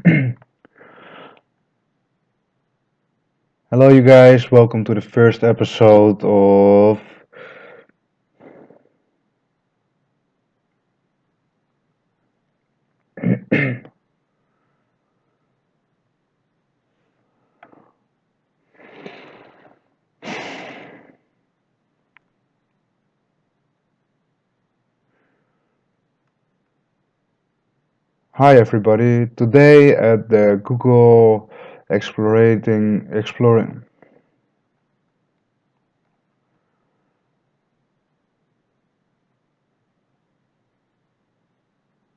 Hello, you guys. Welcome to the first episode of. Hi, everybody. Today at the Google exploring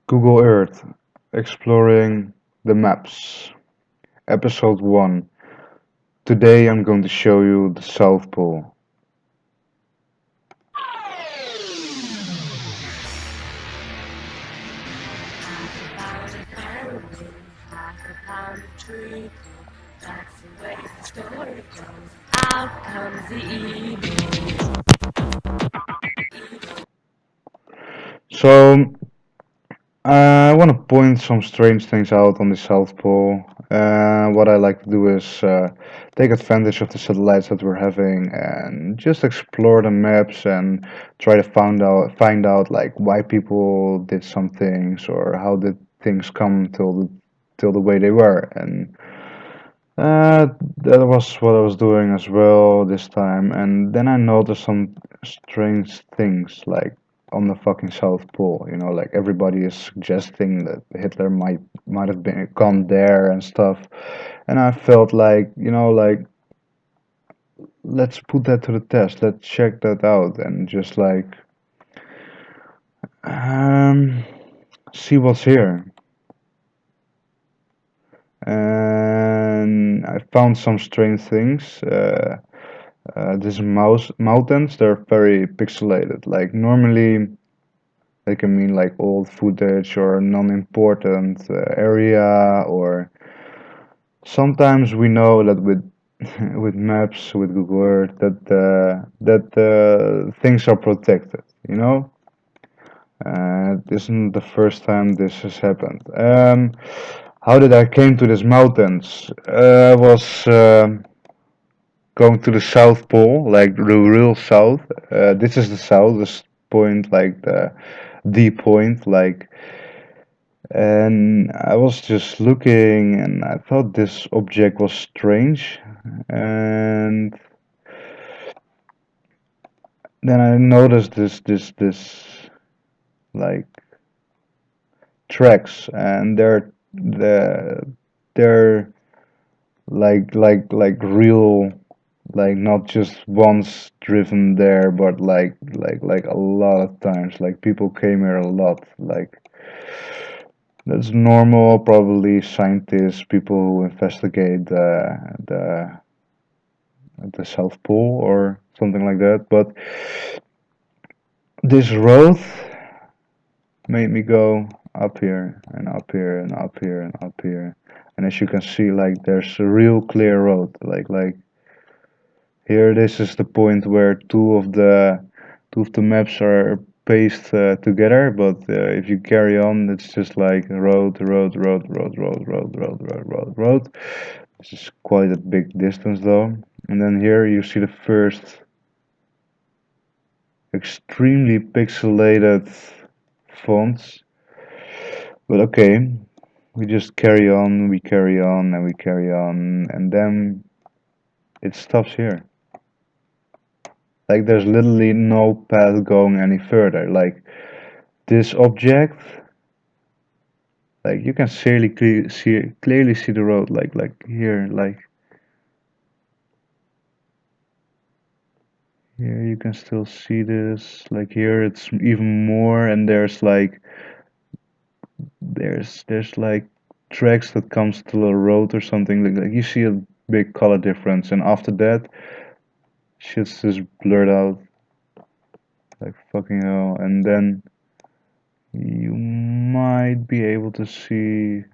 Google Earth, exploring the maps. Episode 1. Today I'm going to show you the South Pole. Out comes the evil. So I want to point some strange things out on the South Pole. What I like to do is take advantage of the satellites that we're having and just explore the maps and try to find out like why people did some things or how did things come till the way they were. And that was what I was doing as well this time. And then I noticed some strange things like on the fucking South Pole. Like everybody is suggesting that Hitler might have been gone there and stuff. And I felt like, like let's put that to the test. Let's check that out and just like um, see what's here. And I found some strange things. These mountains, they're very pixelated. Like normally they can mean like old footage or non-important area, or sometimes we know that with with maps, with Google Earth, that things are protected. This isn't the first time this has happened. How did I came to these mountains? I was going to the South Pole, like the real South. This is the South, this point, like the point, like. And I was just looking, and I thought this object was strange. And then I noticed this like tracks, and they're like real, like not just once driven there, but like a lot of times. Like people came here a lot. Like that's normal. Probably scientists, people who investigate the South Pole or something like that. But this road made me go up here and up here and up here and up here. And as you can see, like there's a real clear road. Like here, this is the point where two of the maps are pasted together. But if you carry on, it's just like road, road, road, road, road, road, road, road, road, road. This is quite a big distance though. And then here you see the first extremely pixelated fonts. But okay, we just carry on, we carry on, and we carry on, and then it stops here. Like there's literally no path going any further. Like this object, like you can clearly see the road. Like here, like here you can still see this. Like here it's even more, and there's like tracks that comes to a road or something. Like you see a big color difference, and after that, shit's just blurred out. Like fucking hell. And then you might be able to see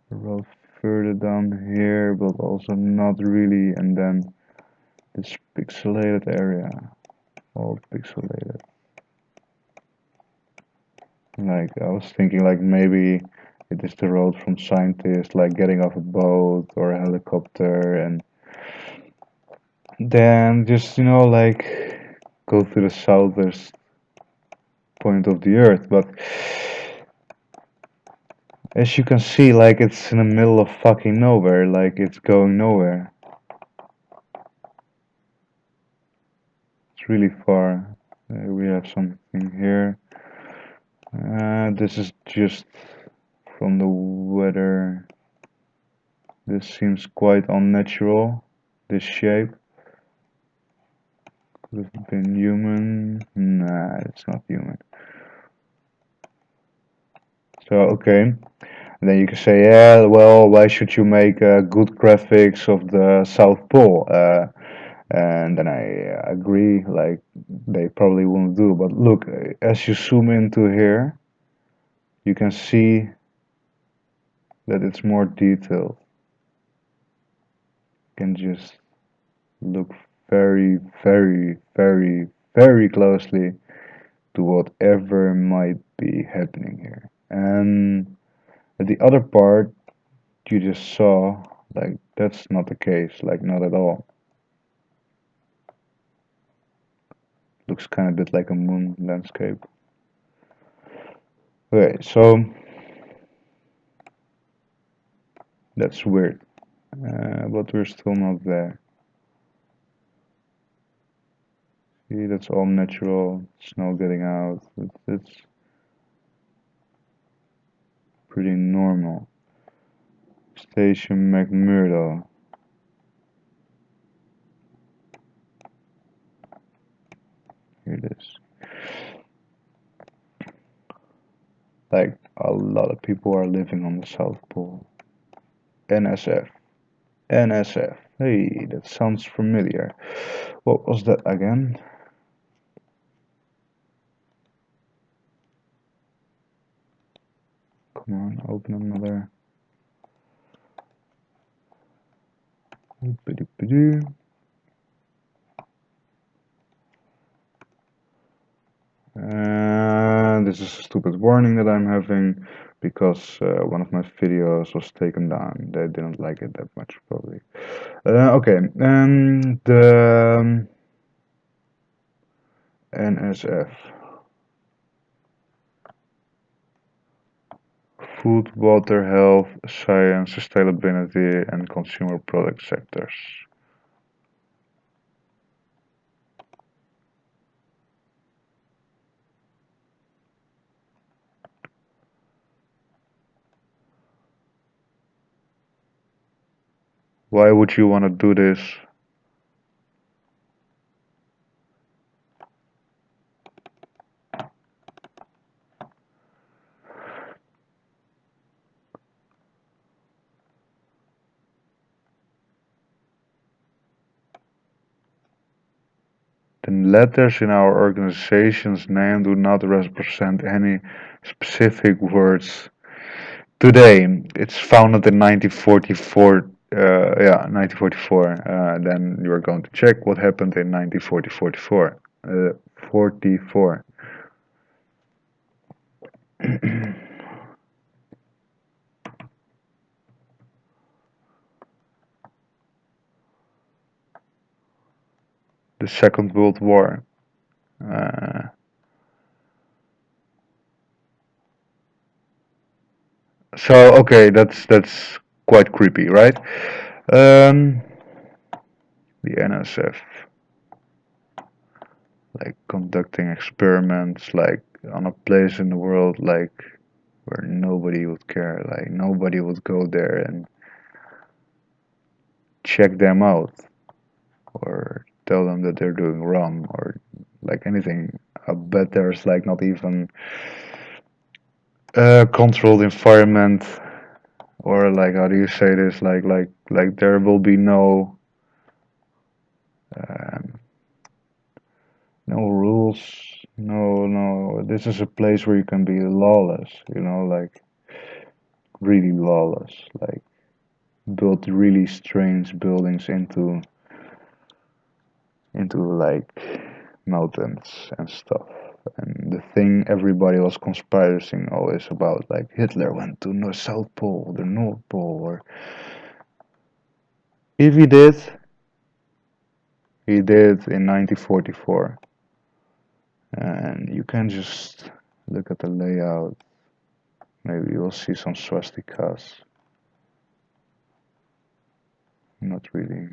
the road further down here, but also not really. And then this pixelated area, all pixelated. Like I was thinking like maybe it is the road from scientists like getting off a boat or a helicopter and then just like go to the southern point of the earth. But as you can see, like it's in the middle of fucking nowhere, like it's going nowhere. It's really far. We have something here. This is just from the weather. This seems quite unnatural. This shape could have been human. Nah, it's not human. So okay, and then you can say, yeah, well, why should you make good graphics of the South Pole? And then I agree, like they probably won't do. But look, as you zoom into here, you can see that it's more detailed. You can just look very, very, very, very closely to whatever might be happening here. And the other part you just saw, like that's not the case, like not at all. Looks kind of bit like a moon landscape. Okay, so that's weird, but we're still not there. See, that's all natural. Snow getting out. It's pretty normal. Station McMurdo. Here it is. Like a lot of people are living on the South Pole. NSF. NSF. Hey, that sounds familiar. What was that again? Come on, open another. And this is a stupid warning that I'm having because one of my videos was taken down. They didn't like it that much, probably. Okay, and the NSF. Food, water, health, science, sustainability, and consumer product sectors. Why would you want to do this? The letters in our organization's name do not represent any specific words. Today, it's founded in 1944. Yeah, 1944. Then you are going to check what happened in 1944. 44. The Second World War. Uh, so okay, that's quite creepy, right? Um, the NSF, like conducting experiments, like on a place in the world, like where nobody would care, like nobody would go there and check them out or tell them that they're doing wrong or like anything. I bet there's like not even a controlled environment or like how do you say this like there will be um, no rules, no, this is a place where you can be lawless, like really lawless, like build really strange buildings into like mountains and stuff. And the thing everybody was conspiring always about, like Hitler went to the South Pole, the North Pole, or if he did in 1944. And you can just look at the layout. Maybe you'll see some swastikas. Not really.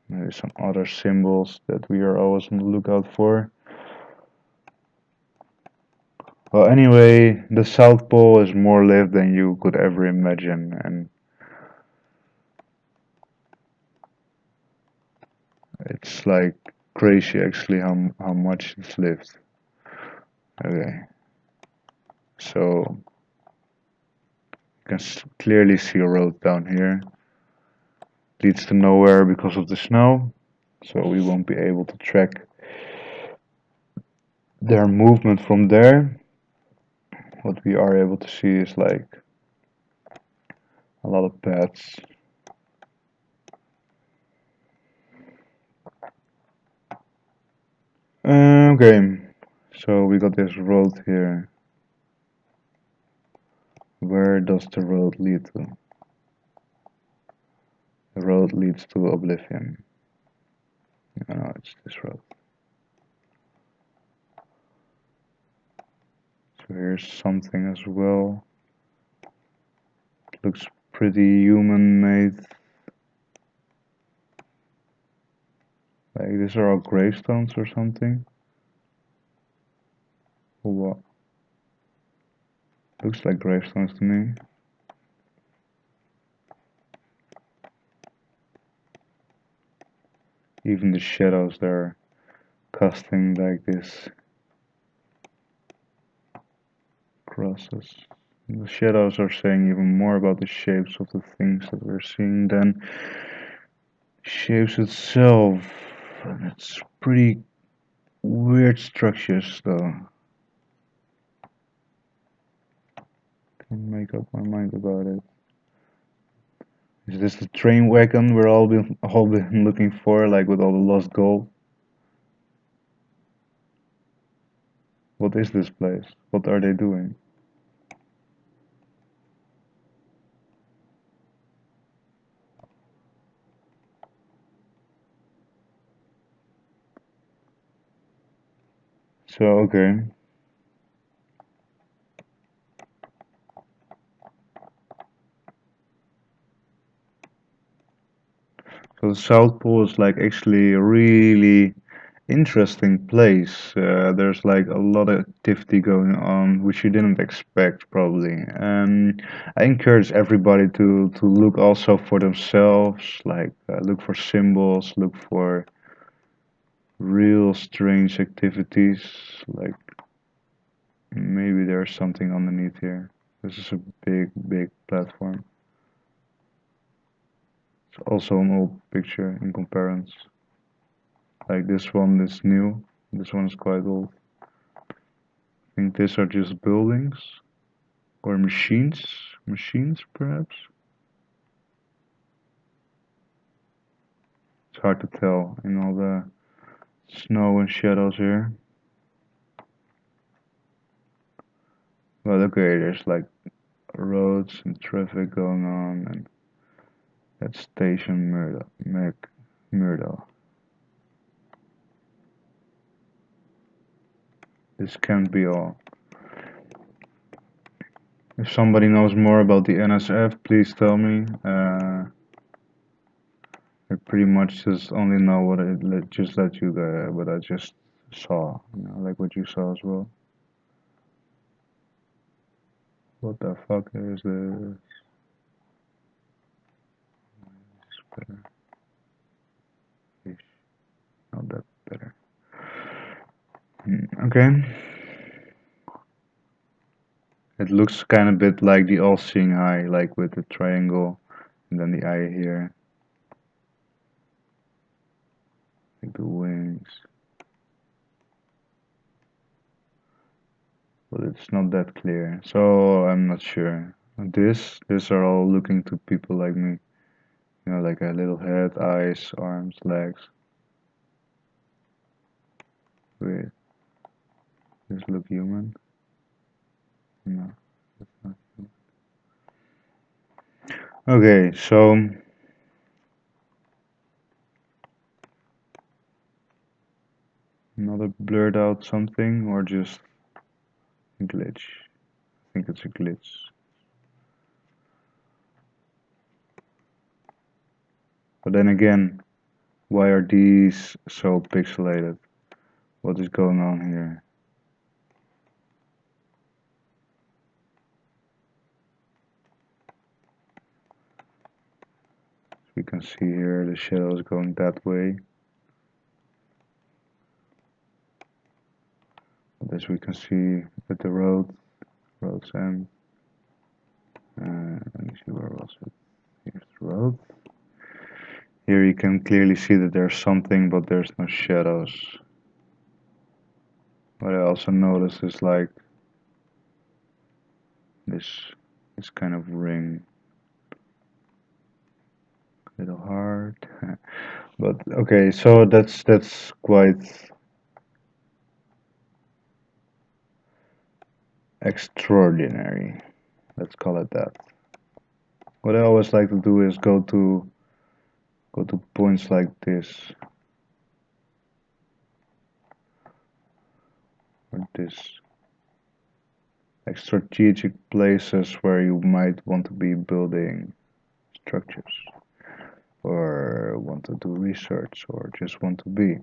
Maybe some other symbols that we are always on the lookout for. Well, anyway, the South Pole is more lived than you could ever imagine, and it's like crazy actually how much it's lived. Okay, so you can clearly see a road down here. Leads to nowhere because of the snow, so we won't be able to track their movement from there. What we are able to see is like a lot of paths. Okay, so we got this road here. Where does the road lead to? The road leads to oblivion. No, it's this road. So here's something as well. It looks pretty human-made. Like these are all gravestones or something. Or what? Looks like gravestones to me. Even the shadows they're casting like this crosses. The shadows are saying even more about the shapes of the things that we're seeing than shapes itself. And it's pretty weird structures though. Can't make up my mind about it. Is this the train wagon we're all been looking for, like with all the lost gold? What is this place? What are they doing? So okay. So the South Pole is like actually a really interesting place. There's like a lot of activity going on, which you didn't expect probably. And I encourage everybody to look also for themselves, like look for symbols, look for real strange activities. Like maybe there's something underneath here. This is a big platform. It's also an old picture in comparison. Like this one is new. This one is quite old. I think these are just buildings or machines. Machines, perhaps? It's hard to tell in all the snow and shadows here. But okay, there's like roads and traffic going on, and that's Station Murdo. This can't be all. If somebody knows more about the NSF, please tell me. I pretty much just only know what just let you what I just saw, like what you saw as well. What the fuck is this? Better. Ish. Not that better. Okay. It looks kind of bit like the all-seeing eye, like with the triangle and then the eye here, like the wings. But it's not that clear, so I'm not sure. These are all looking to people like me. Like a little head, eyes, arms, legs. Weird. Does this look human? No. Okay, so another blurred out something or just a glitch? I think it's a glitch. But then again, why are these so pixelated? What is going on here? We can see here the shadow is going that way. But as we can see with the road's end. Let me see, where was it? Here's the road. Here you can clearly see that there's something, but there's no shadows. What I also noticed is like this kind of ring. Little hard. But okay, so that's quite extraordinary. Let's call it that. What I always like to do is go to points like this or this, like strategic places where you might want to be building structures or want to do research or just want to be.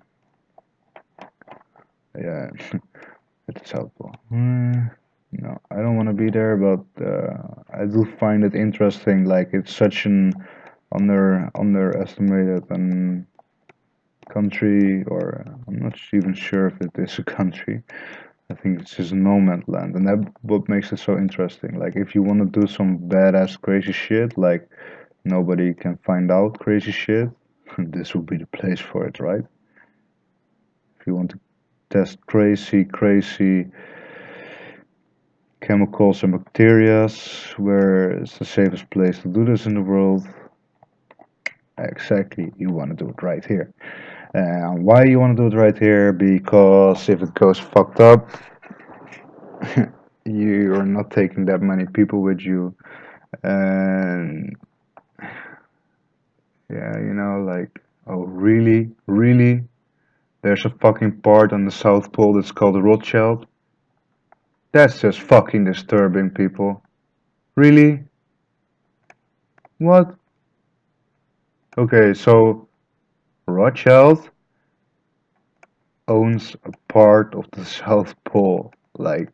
Yeah, at the South Pole. No, I don't want to be there, but I do find it interesting. Like it's such an underestimated country, or I'm not even sure if it is a country. I think it's just no man's land, and that what makes it so interesting. Like if you want to do some badass crazy shit, like nobody can find out crazy shit, this would be the place for it, right? If you want to test crazy chemicals and bacteria, where it's the safest place to do this in the world, exactly, you want to do it right here. And why you want to do it right here? Because if it goes fucked up, you're not taking that many people with you. And yeah, like, oh, really? Really? There's a fucking part on the South Pole that's called the Rothschild? That's just fucking disturbing, people. Really? What? Okay, so Rothschild owns a part of the South Pole. Like,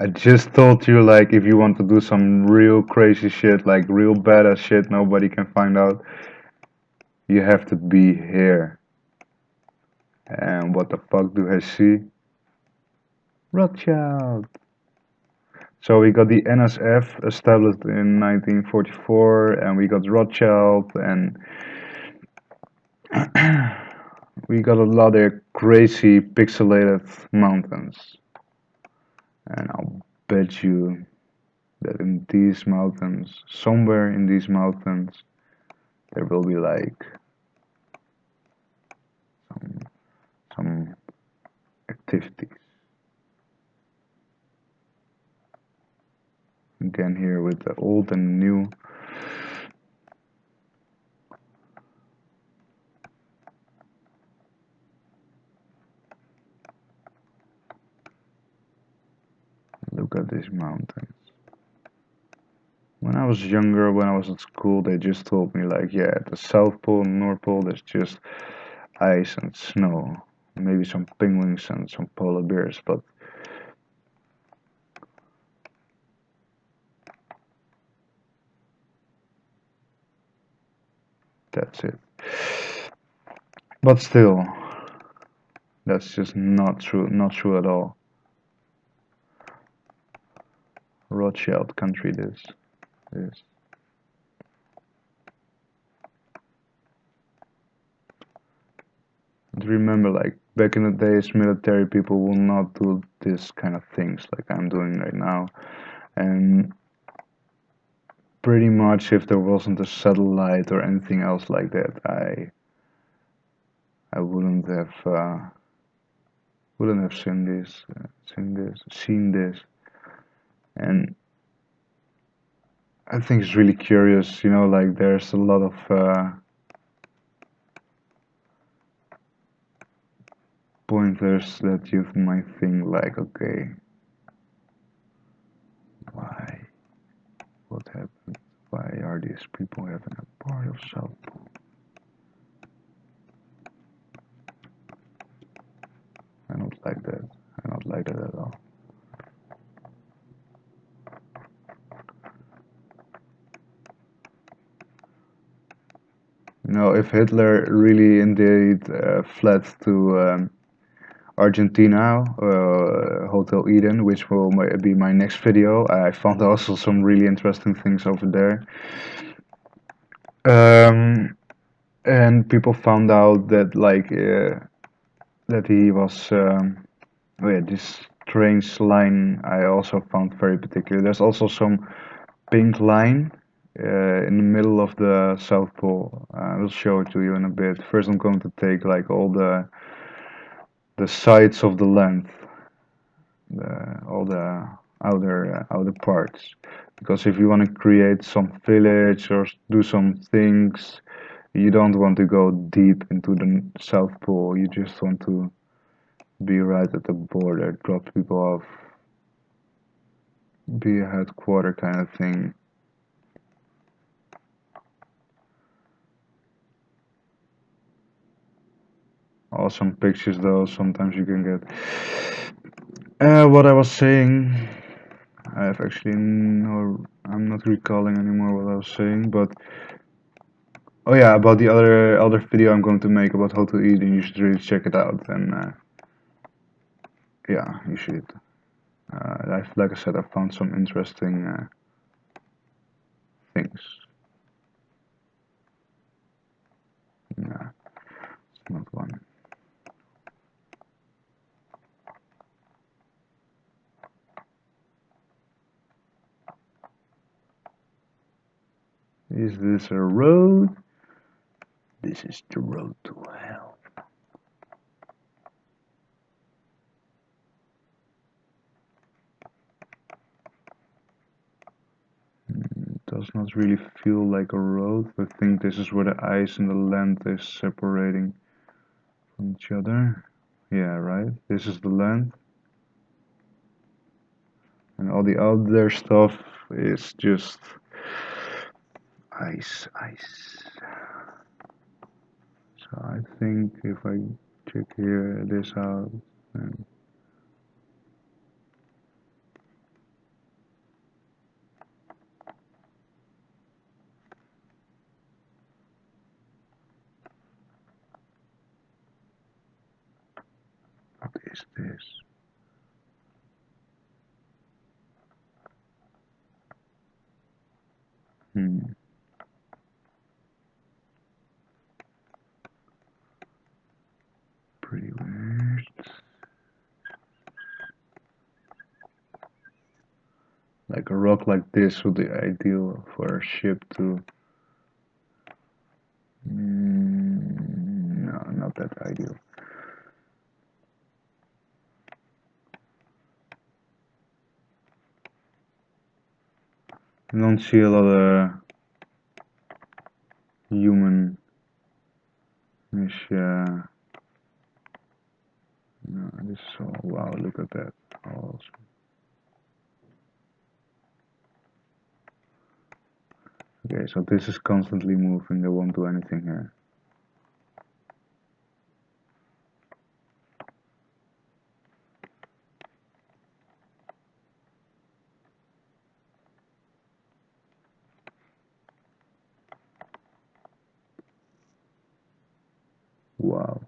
I just told you, like, if you want to do some real crazy shit, like real badass shit nobody can find out, you have to be here. And what the fuck do I see? Rothschild. So we got the NSF established in 1944, and we got Rothschild, and we got a lot of crazy pixelated mountains. And I'll bet you that in these mountains, somewhere in these mountains, there will be like some some activities. Again, here with the old and new. Look at these mountains. When I was younger, when I was at school, they just told me like, yeah, at the South Pole and North Pole, there's just ice and snow, maybe some penguins and some polar bears, but that's it. But still, that's just not true, not true at all. Rothschild country, this. And remember, like back in the days, military people will not do this kind of things like I'm doing right now. And pretty much, if there wasn't a satellite or anything else like that, I wouldn't have seen this, and I think it's really curious. Like there's a lot of pointers that you might think like, okay, why? What happened? Why are these people having a party of southpole? I don't like that. I don't like that at all. If Hitler really indeed fled to Argentina, Hotel Eden, which will be my next video, I found also some really interesting things over there. And people found out that that he was oh yeah, this strange line I also found very particular. There's also some pink line in the middle of the South Pole. I will show it to you in a bit. First, I'm going to take like all the sides of the length, all the outer parts, because if you want to create some village or do some things, you don't want to go deep into the South Pole. You just want to be right at the border, drop people off, be a headquarter kind of thing. Awesome pictures though, sometimes you can get. What I was saying, I have actually no, I'm not recalling anymore what I was saying, but oh yeah, about the other video I'm going to make about how to eat, and you should really check it out. And yeah, you should. Like I said, I found some interesting things. Nah, it's not one. Is this a road? This is the road to hell. Does not really feel like a road. I think this is where the ice and the land is separating from each other. Yeah, right. This is the land, and all the other stuff is just ice, ice. So I think if I check here this out, then what is this? Hmm. Pretty weird. Like a rock like this would be ideal for a ship to. No, not that ideal. I don't see a lot of human. No, this is all. Wow, look at that. Awesome. Okay, so this is constantly moving. They won't do anything here. Wow.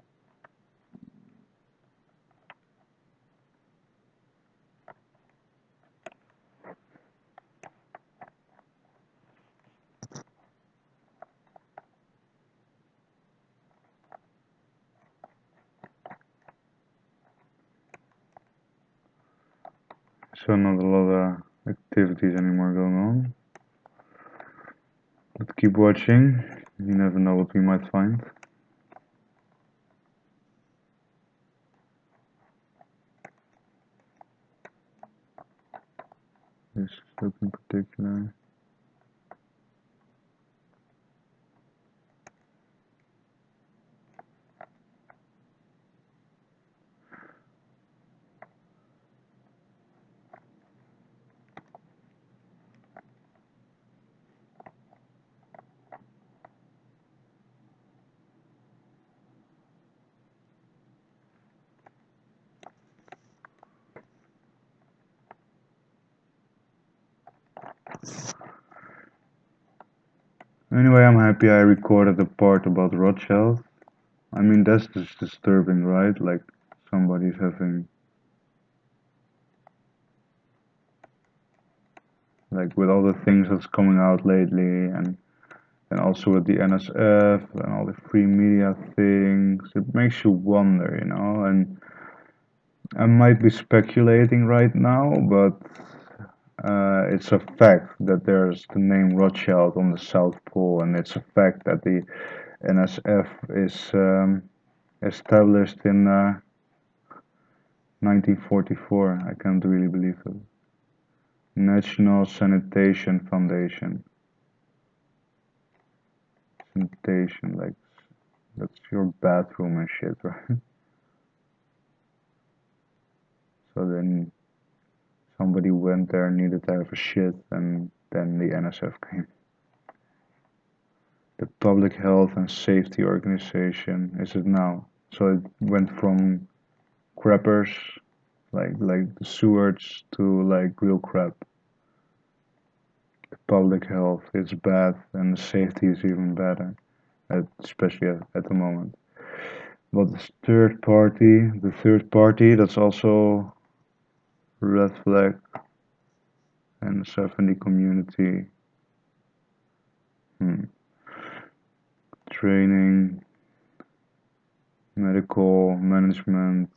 So not a lot of activities anymore going on. But keep watching. You never know what we might find. Anyway, I'm happy I recorded the part about Rothschild. I mean, that's just disturbing, right? Like somebody's having, like, with all the things that's coming out lately, and also with the NSF and all the free media things, it makes you wonder, you know. And I might be speculating right now, but it's a fact that there's the name Rothschild on the South Pole, and it's a fact that the NSF is established in 1944. I can't really believe it. National Sanitation Foundation. Sanitation, like that's your bathroom and shit, right? So then somebody went there, needed to have a shit, and then the NSF came. The Public Health and Safety Organization is it now? So it went from crappers, like the sewage, to like real crap. The public health is bad, and the safety is even better, especially at the moment. But the third party, that's also red flag and 70 community. Hmm. Training, medical management,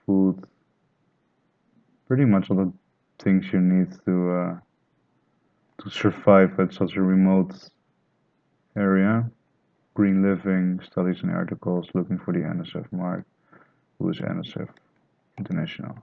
food, pretty much all the things you need to survive at such a remote area. Green living, studies and articles looking for the NSF mark. Who is NSF International?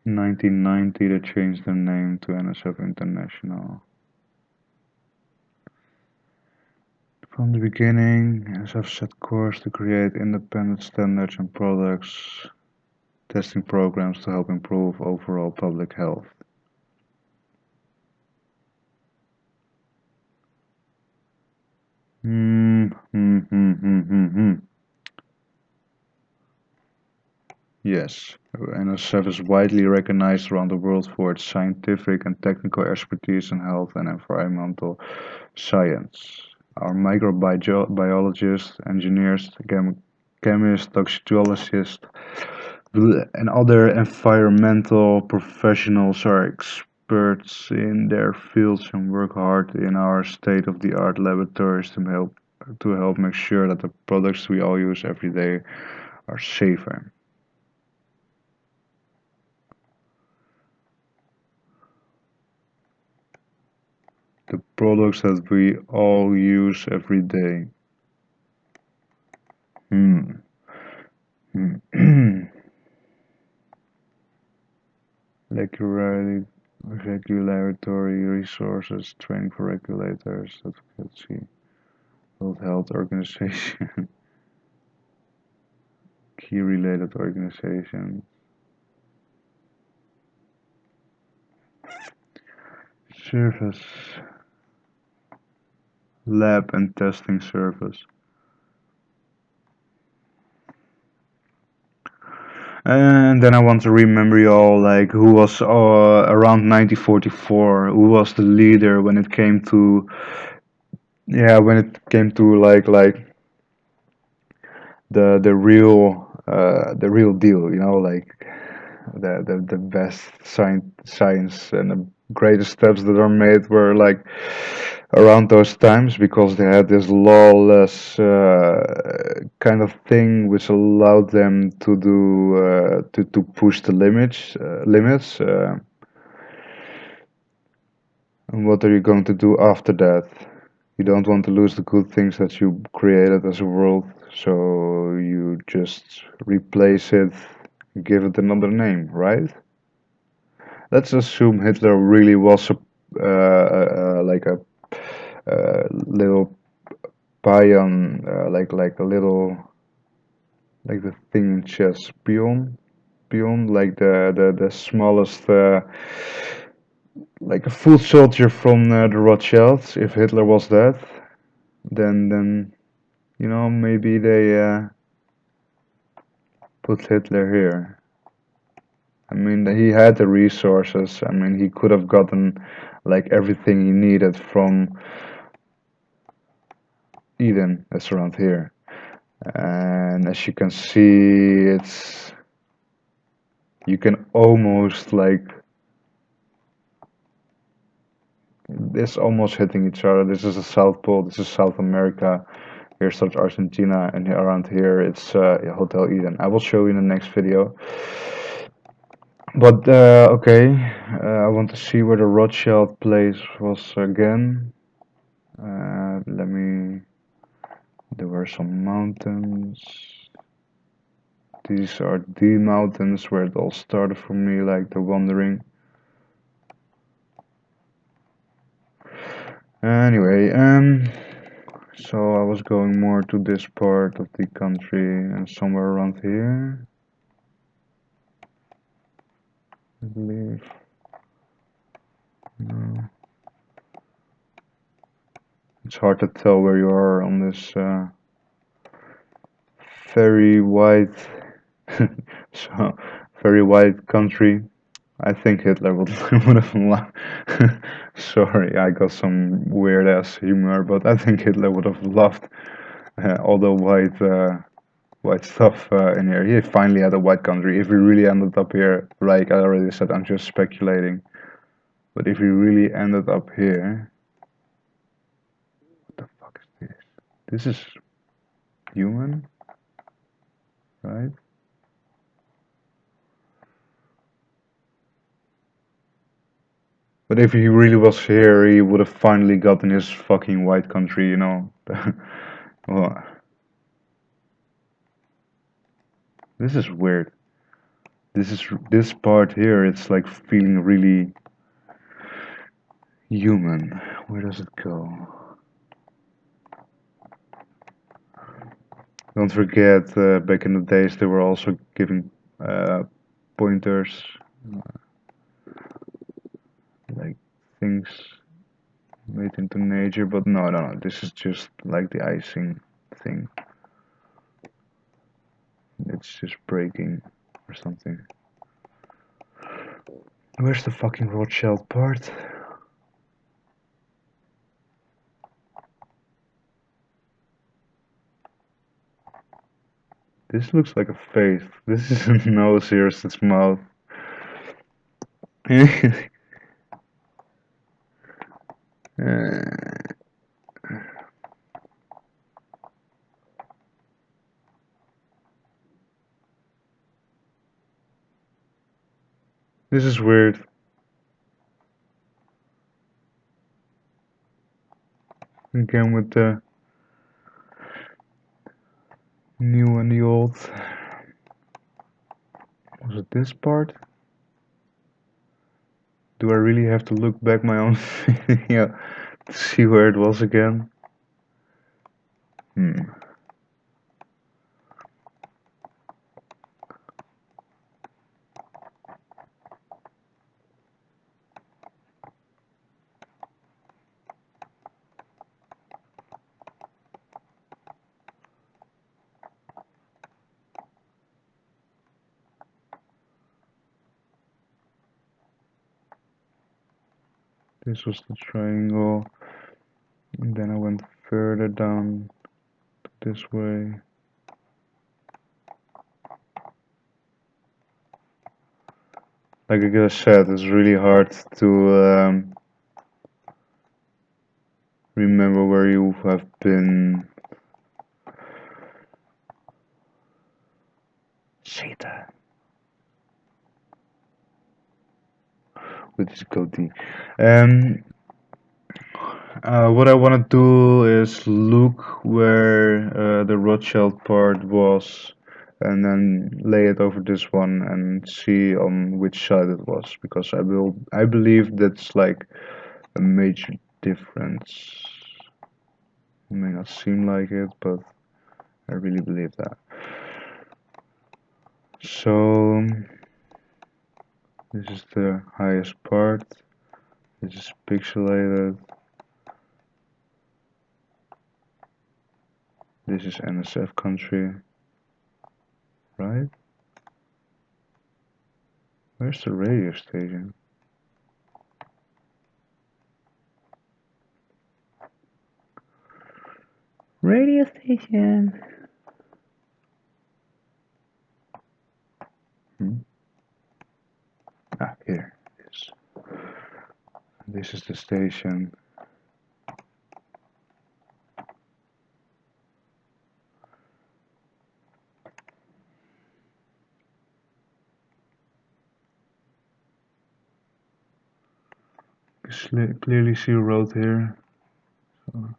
1990, they changed their name to NSF International. From the beginning, NSF set course to create independent standards and products, testing programs to help improve overall public health. Hmm, hmm, hmm, hmm, hmm, hmm. Yes, NSF is widely recognized around the world for its scientific and technical expertise in health and environmental science. Our microbiologists, engineers, chemists, toxicologists, and other environmental professionals are experts in their fields and work hard in our state-of-the-art laboratories to help make sure that the products we all use every day are safer. The products that we all use every day. Hmm. Hmm. Regulatory resources, training for regulators, advocacy, World Health Organization, key related organizations, service, lab and testing service. And then I want to remember you all, like who was around 1944, who was the leader when it came to, yeah, when it came to like the real deal, like the best science and the greatest steps that are made were like around those times because they had this lawless kind of thing which allowed them to do to push the limits. And what are you going to do after that? You don't want to lose the good things that you created as a world, so you just replace it, give it another name, right? Let's assume Hitler really was like a little pion, like a little like the thing in chess, peon, like the smallest like a foot soldier from the Rothschilds. If Hitler was that, then maybe they put Hitler here. I mean, he had the resources. I mean, he could have gotten like everything he needed from Eden. That's around here. And as you can see, you can almost like it's almost hitting each other. This is the South Pole. This is South America. Here starts Argentina, and around here it's Hotel Eden. I will show you in the next video. But okay, I want to see where the Rothschild place was again. Let me. There were some mountains. These are the mountains where it all started for me, like the wandering. Anyway, so I was going more to this part of the country and somewhere around here, I believe. No. It's hard to tell where you are on this very wide, so very wide country. I think Hitler would would have loved. Sorry, I got some weird ass humor, but I think Hitler would have loved all the white stuff in here. He finally had a white country. If he really ended up here, like I already said, I'm just speculating. But if he really ended up here, what the fuck is this? This is human, right? But if he really was here, he would have finally gotten his fucking white country, you know. Well, this is weird. This part here. It's like feeling really human. Where does it go? Don't forget, back in the days, they were also giving pointers, like things made into nature. But no, no, no. This is just like the icing thing. It's just breaking or something. Where's the fucking Rothschild part? This looks like a face. This is a nose, here's its mouth. This is weird. Again with the new and the old. Was it this part? Do I really have to look back my own video to see where it was again? Hmm. This was the triangle, and then I went further down this way. Like I said, it's really hard to remember where you have been. Sita with his goatee. Um, what I want to do is look where the Rothschild part was and then lay it over this one and see on which side it was because I believe that's like a major difference. It may not seem like it, but I really believe that. So this is the highest part. This is pixelated. This is NSF country, right? Where's the radio station? Radio station. Hmm? Ah, here. Yes. This is the station. Clearly see a road here. So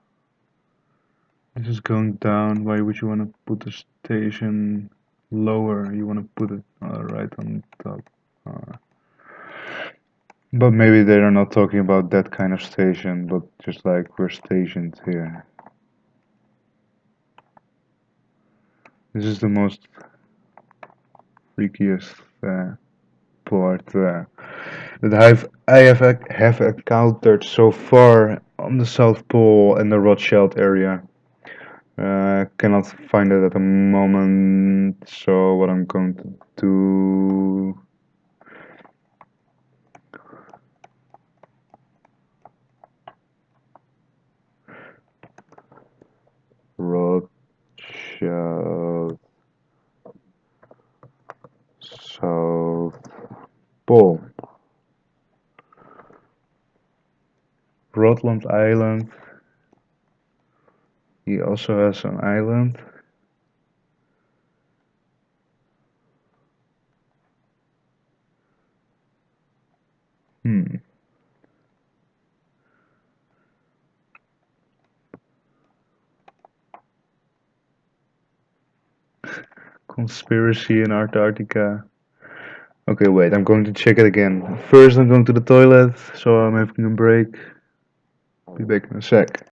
this is going down. Why would you want to put the station lower? You want to put it right on top. Uh, but maybe they are not talking about that kind of station, but just like we're stationed here. This is the most freakiest part that I have encountered so far on the South Pole and the Rothschild area. Cannot find it at the moment, so what I'm going to do. Rothschild South Pole. Rotland Island. He also has an island. Hmm. Conspiracy in Antarctica. Okay, wait, I'm going to check it again. First, I'm going to the toilet, so I'm having a break. Be back in a sec.